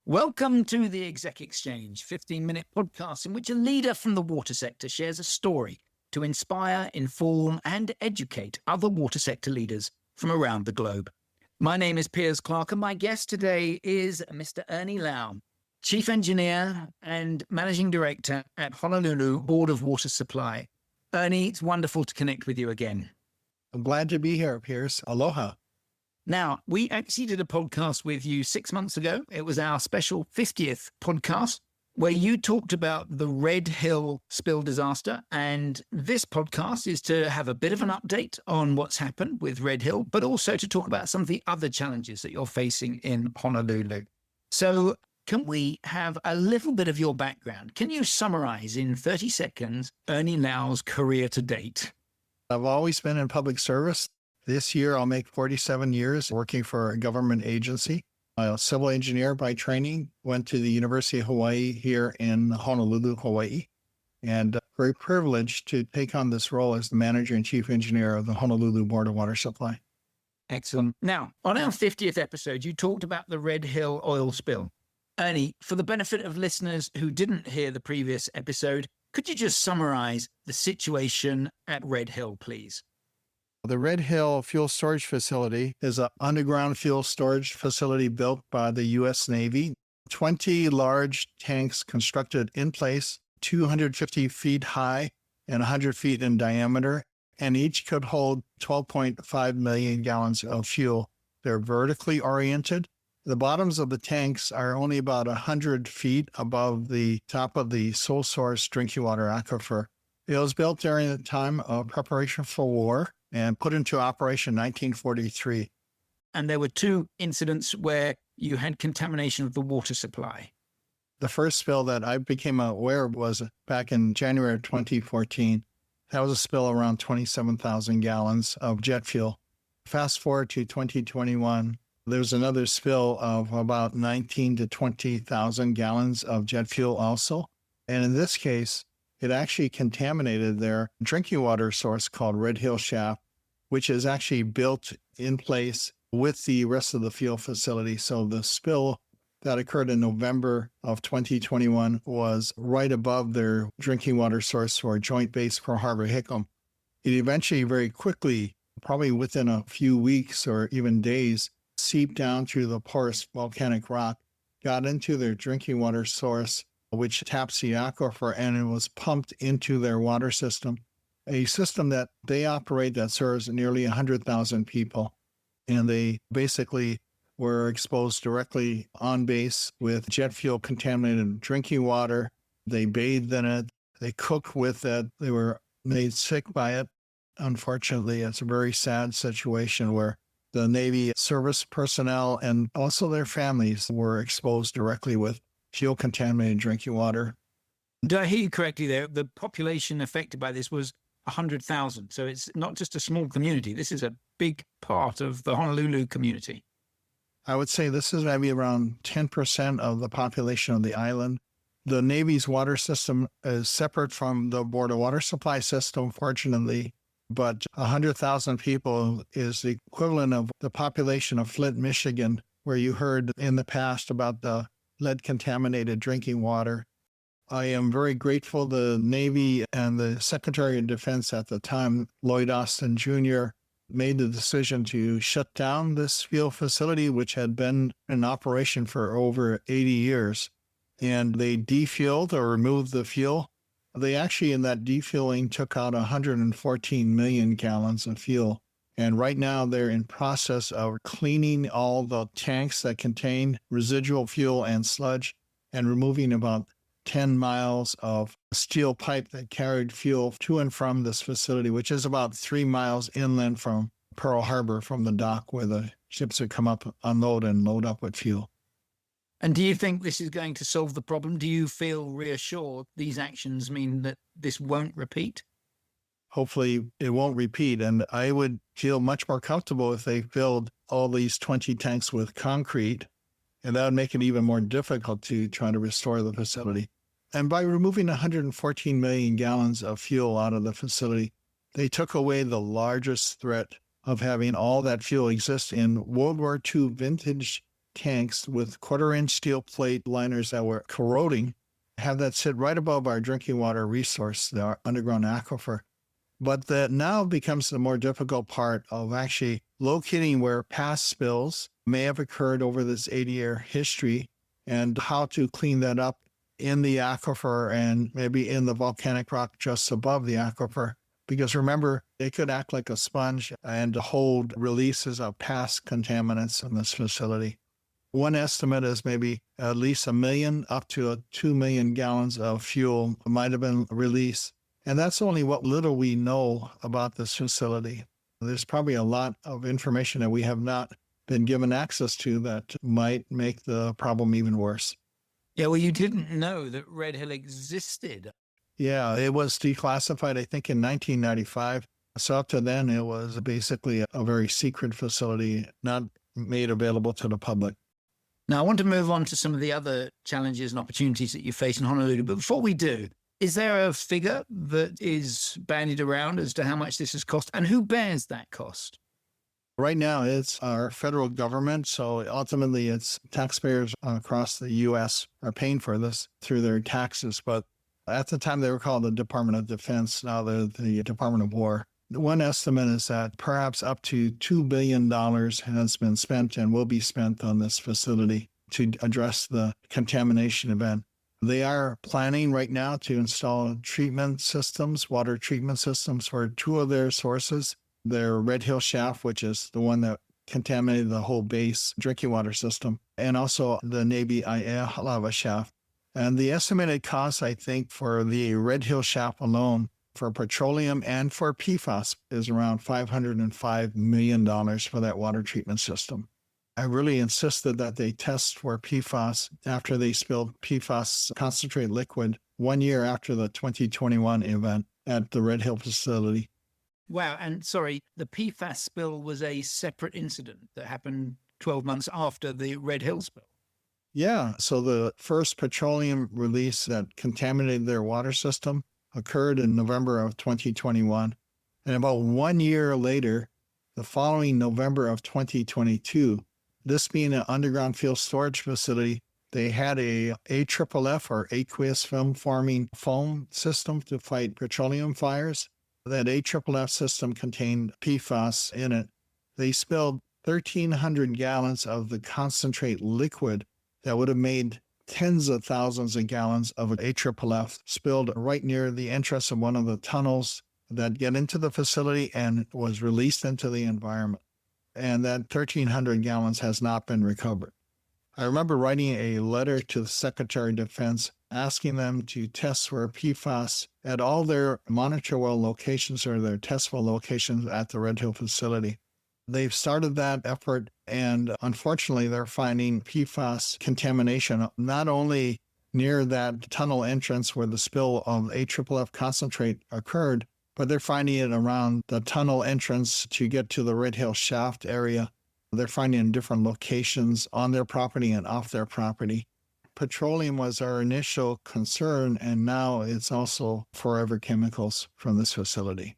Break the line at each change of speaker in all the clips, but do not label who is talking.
Welcome to the Exec Exchange, 15-minute podcast in which a leader from the water sector shares a story to inspire, inform, and educate other water sector leaders from around the globe. My name is Piers Clark, and my guest today is Mr. Ernie Lau, Chief Engineer and Managing Director at Honolulu Board of Water Supply. Ernie, it's wonderful to connect with you again.
I'm glad to be here, Piers. Aloha.
Now, we actually did a podcast with you 6 months ago. It was our special 50th podcast where you talked about the Red Hill spill disaster. And this podcast is to have a bit of an update on what's happened with Red Hill, but also to talk about some of the other challenges that you're facing in Honolulu. So can we have a little bit of your background? Can you summarize in 30 seconds Ernie Lau's career to date?
I've always been in public service. This year, I'll make 47 years working for a government agency. I'm a civil engineer by training, went to the University of Hawaii here in Honolulu, Hawaii, and very privileged to take on this role as the manager and chief engineer of the Honolulu Board of Water Supply.
Excellent. Now, on our 50th episode, you talked about the Red Hill oil spill. Ernie, for the benefit of listeners who didn't hear the previous episode, could you just summarize the situation at Red Hill, please?
The Red Hill Fuel Storage Facility is an underground fuel storage facility built by the U.S. Navy. 20 large tanks constructed in place, 250 feet high and 100 feet in diameter, and each could hold 12.5 million gallons of fuel. They're vertically oriented. The bottoms of the tanks are only about 100 feet above the top of the sole source drinking water aquifer. It was built during the time of preparation for war and put into operation in 1943.
And there were two incidents where you had contamination of the water supply.
The first spill that I became aware of was back in January of 2014. That was a spill around 27,000 gallons of jet fuel. Fast forward to 2021, there was another spill of about 19 to 20,000 gallons of jet fuel also. And in this case, it actually contaminated their drinking water source called Red Hill Shaft, which is actually built in place with the rest of the fuel facility. So the spill that occurred in November of 2021 was right above their drinking water source for Joint Base Pearl Harbor Hickam. It eventually very quickly, probably within a few weeks or even days, seeped down through the porous volcanic rock, got into their drinking water source, which taps the aquifer, and it was pumped into their water system, a system that they operate that serves nearly 100,000 people. And they basically were exposed directly on base with jet fuel contaminated drinking water. They bathed in it. They cooked with it. They were made sick by it. Unfortunately, it's a very sad situation where the Navy service personnel and also their families were exposed directly with fuel-contaminated drinking water.
Do I hear you correctly there? The population affected by this was 100,000. So it's not just a small community. This is a big part of the Honolulu community.
I would say this is maybe around 10% of the population of the island. The Navy's water system is separate from the Board of Water Supply system, fortunately, but 100,000 people is the equivalent of the population of Flint, Michigan, where you heard in the past about the lead-contaminated drinking water. I am very grateful the Navy and the Secretary of Defense at the time, Lloyd Austin Jr., made the decision to shut down this fuel facility, which had been in operation for over 80 years. And they defueled or removed the fuel. They actually, in that defueling, took out 114 million gallons of fuel. And right now, they're in process of cleaning all the tanks that contain residual fuel and sludge and removing about 10 miles of steel pipe that carried fuel to and from this facility, which is about 3 miles inland from Pearl Harbor, from the dock where the ships would come up, unload, and load up with fuel.
And do you think this is going to solve the problem? Do you feel reassured these actions mean that this won't repeat?
Hopefully it won't repeat. And I would feel much more comfortable if they filled all these 20 tanks with concrete, and that would make it even more difficult to try to restore the facility. And by removing 114 million gallons of fuel out of the facility, they took away the largest threat of having all that fuel exist in World War II vintage tanks with quarter-inch steel plate liners that were corroding, have that sit right above our drinking water resource, our underground aquifer. But that now becomes the more difficult part of actually locating where past spills may have occurred over this 80-year history and how to clean that up in the aquifer and maybe in the volcanic rock just above the aquifer. Because remember, it could act like a sponge and hold releases of past contaminants in this facility. One estimate is maybe at least 1 million up to 2 million gallons of fuel might have been released. And that's only what little we know about this facility. There's probably a lot of information that we have not been given access to that might make the problem even worse.
Yeah, well, you didn't know that Red Hill existed.
Yeah, it was declassified, I think, in 1995. So up to then, it was basically a very secret facility, not made available to the public.
Now, I want to move on to some of the other challenges and opportunities that you face in Honolulu. But before we do, is there a figure that is bandied around as to how much this has cost and who bears that cost?
Right now, it's our federal government. So ultimately, it's taxpayers across the U.S. are paying for this through their taxes. But at the time, they were called the Department of Defense. Now they're the Department of War. One estimate is that perhaps up to $2 billion has been spent and will be spent on this facility to address the contamination event. They are planning right now to install treatment systems, water treatment systems for 2 of their sources. Their Red Hill shaft, which is the one that contaminated the whole base drinking water system, and also the Navy Aiea lava shaft. And the estimated cost, I think, for the Red Hill shaft alone, for petroleum and for PFAS, is around $505 million for that water treatment system. I really insisted that they test for PFAS after they spilled PFAS concentrate liquid 1 year after the 2021 event at the Red Hill facility.
Wow. And sorry, the PFAS spill was a separate incident that happened 12 months after the Red Hill spill.
Yeah. So the first petroleum release that contaminated their water system occurred in November of 2021. And about 1 year later, the following November of 2022, this being an underground fuel storage facility, they had a AFFF or aqueous film forming foam system to fight petroleum fires. That AFFF system contained PFAS in it. They spilled 1,300 gallons of the concentrate liquid that would have made tens of thousands of gallons of AFFF spilled right near the entrance of one of the tunnels that get into the facility and was released into the environment. And that 1,300 gallons has not been recovered. I remember writing a letter to the Secretary of Defense asking them to test for PFAS at all their monitor well locations or their test well locations at the Red Hill facility. They've started that effort, and unfortunately, they're finding PFAS contamination not only near that tunnel entrance where the spill of AFFF concentrate occurred, but they're finding it around the tunnel entrance to get to the Red Hill shaft area. They're finding it in different locations on their property and off their property. Petroleum was our initial concern, and now it's also forever chemicals from this facility.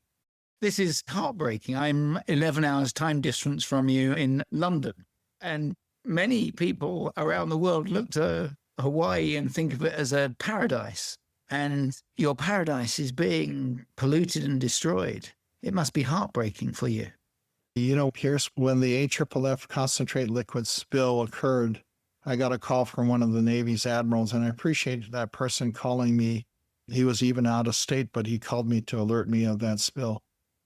This is heartbreaking. I'm 11 hours time difference from you in London. And many people around the world look to Hawaii and think of it as a paradise. And your paradise is being polluted and destroyed. It must be heartbreaking for you.
You know, Piers, when the AFFF concentrate liquid spill occurred, I got a call from one of the Navy's admirals, and I appreciated that person calling me. He was even out of state, but he called me to alert me of that spill.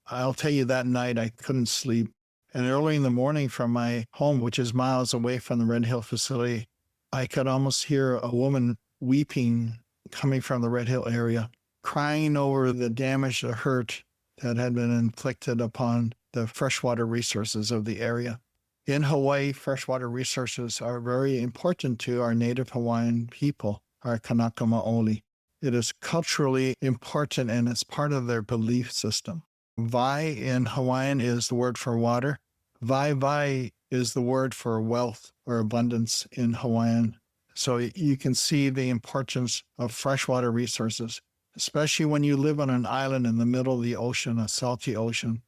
I'll tell you, that night I couldn't sleep. And early in the morning from my home, which is miles away from the Red Hill facility, I could almost hear a woman weeping coming from the Red Hill area, crying over the damage, the hurt that had been inflicted upon the freshwater resources of the area. In Hawaii, freshwater resources are very important to our native Hawaiian people, our Kanaka Maoli. It is culturally important, and it's part of their belief system. Vai in Hawaiian is the word for water. Vai is the word for wealth or abundance in Hawaiian. So you can see the importance of freshwater resources, especially when you live on an island in the middle of the ocean, a salty ocean.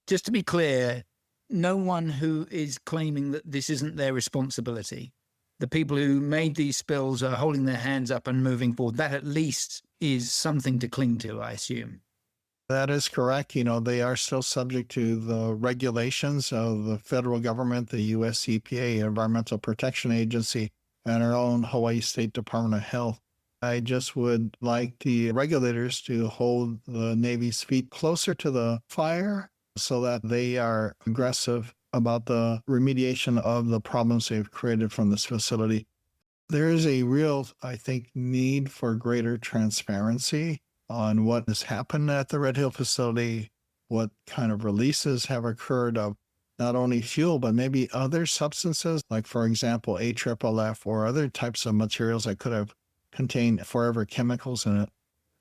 Just to be clear, no one who is claiming that this isn't their responsibility. The people who made these spills are holding their hands up and moving forward. That at least is something to cling to, I assume.
That is correct. They are still subject to the regulations of the federal government, the U.S. EPA, Environmental Protection Agency, and our own Hawaii State Department of Health. I just would like the regulators to hold the Navy's feet closer to the fire so that they are aggressive about the remediation of the problems they've created from this facility. There is a real, I think, need for greater transparency on what has happened at the Red Hill facility, what kind of releases have occurred of not only fuel, but maybe other substances, like, for example, AFFF or other types of materials that could have contained forever chemicals in it.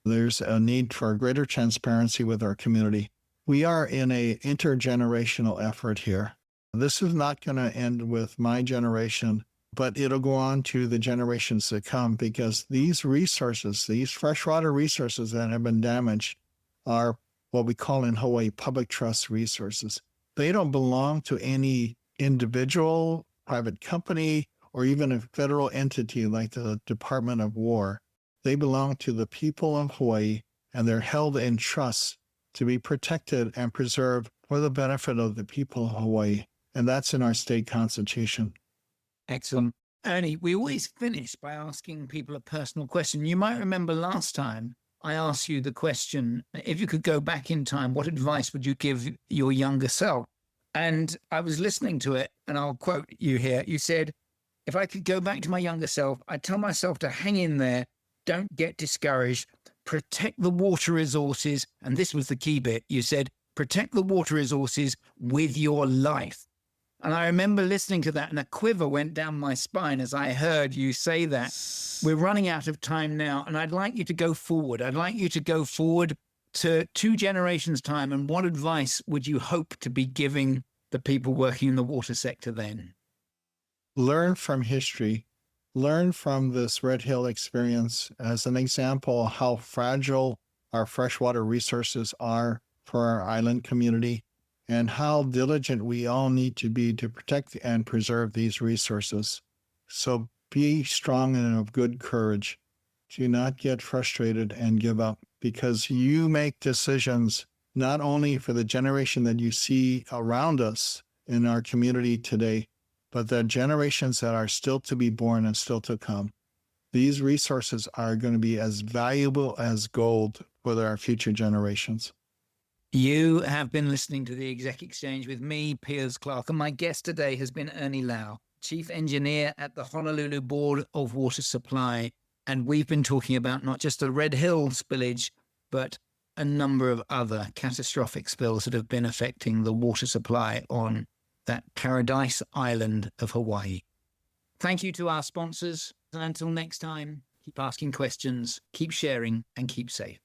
There's a need for greater transparency with our community. We are in an intergenerational effort here. This is not going to end with my generation, but it'll go on to the generations to come, because these resources, these freshwater resources that have been damaged, are what we call in Hawaii public trust resources. They don't belong to any individual, private company, or even a federal entity like the Department of War. They belong to the people of Hawaii, and they're held in trust to be protected and preserved for the benefit of the people of Hawaii. And that's in our state constitution.
Excellent. Ernie, we always finish by asking people a personal question. You might remember last time I asked you the question, if you could go back in time, what advice would you give your younger self? And I was listening to it, and I'll quote you here. You said, if I could go back to my younger self, I'd tell myself to hang in there, don't get discouraged, protect the water resources. And this was the key bit. You said, protect the water resources with your life. And I remember listening to that, and a quiver went down my spine as I heard you say that. We're running out of time now, and I'd like you to go forward. I'd like you to go forward to 2 generations' time, and what advice would you hope to be giving the people working in the water sector then?
Learn from history. Learn from this Red Hill experience as an example of how fragile our freshwater resources are for our island community, and how diligent we all need to be to protect and preserve these resources. So be strong and of good courage. Do not get frustrated and give up, because you make decisions not only for the generation that you see around us in our community today, but the generations that are still to be born and still to come. These resources are going to be as valuable as gold for our future generations.
You have been listening to the Exec Exchange with me, Piers Clark, and my guest today has been Ernie Lau, Chief Engineer at the Honolulu Board of Water Supply. And we've been talking about not just the Red Hill spillage, but a number of other catastrophic spills that have been affecting the water supply on that paradise island of Hawaii. Thank you to our sponsors. And until next time, keep asking questions, keep sharing, and keep safe.